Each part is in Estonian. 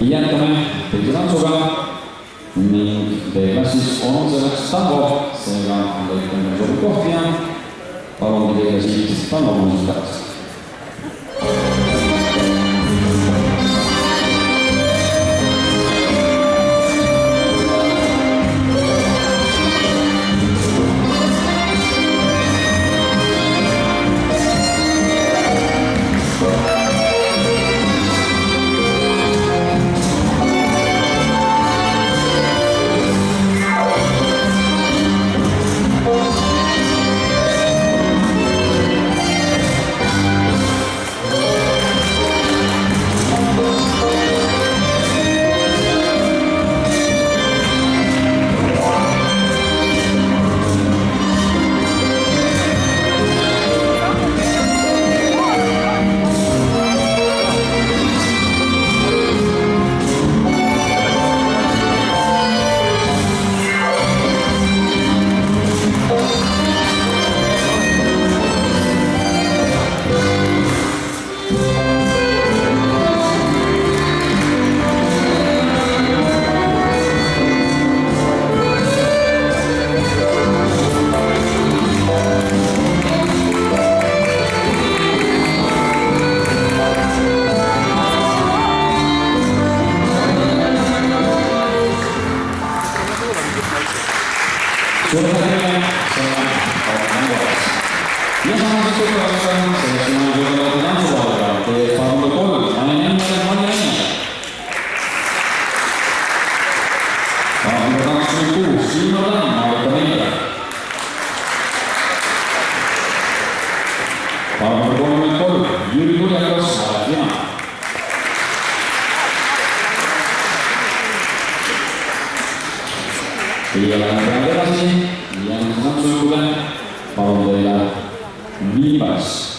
Jätkame teise tantsuga ning D-klassis on selleks tango, seega lõikame sobi kohti ja palungi teile siit tango muusikat. Ja läheme edasi järgmise tantsu juurde. Palun teile Viibas.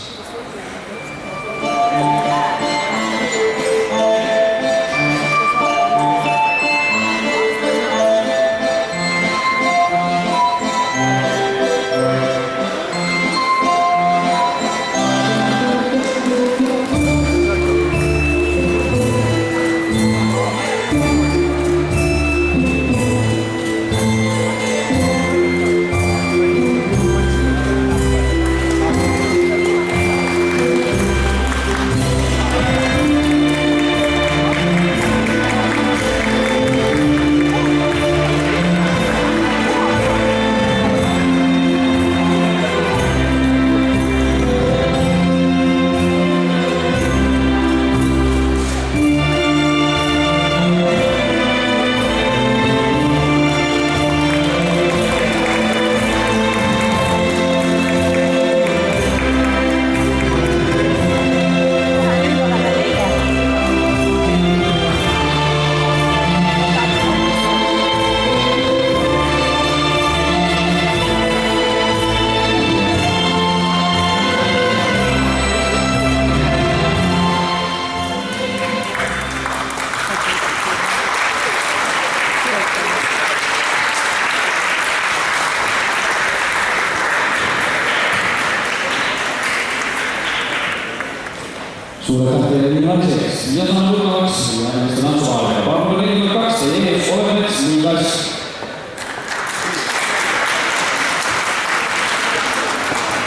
Sulle tähteile viimaliseks ja saan tuttavaks järgmiste tantsuvahelega. Palun 42 ja ees olevaks Viibas.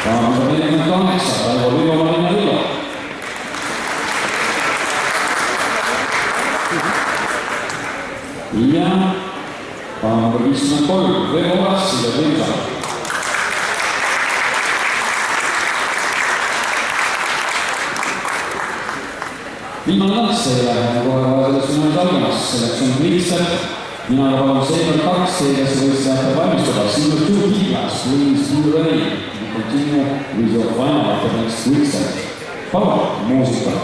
Palun 48 Raivo Viibomaa linna Villo. Ja palun 53 Veevo Rassi ja Vilsa. viimane tants teile kohe selles finaalis algamas, selleks on Kristjan. Mina palun seekord 2 teile, kes võistlejate valmistada. Single 2 T-class, please be ready. Continue with your final after next Kristjan. Palun, muusika.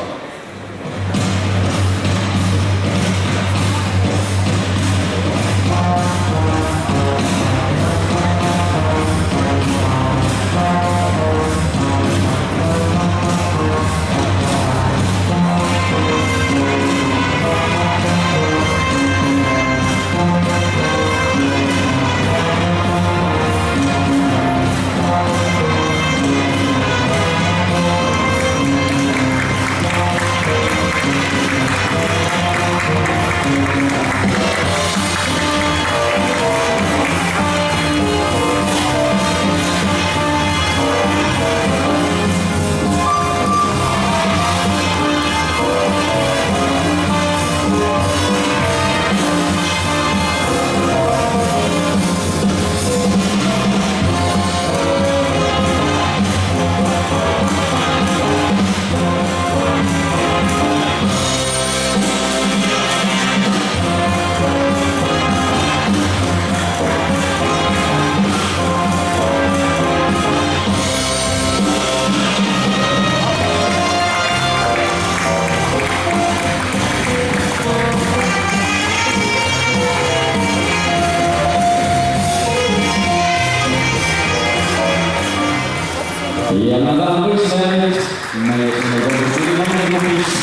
Ja ma tahan võistlejaid, meie sinna kodusüli mõnegrupis,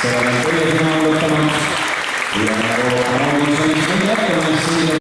seal on teie finaal lõppenud ja ma jätkame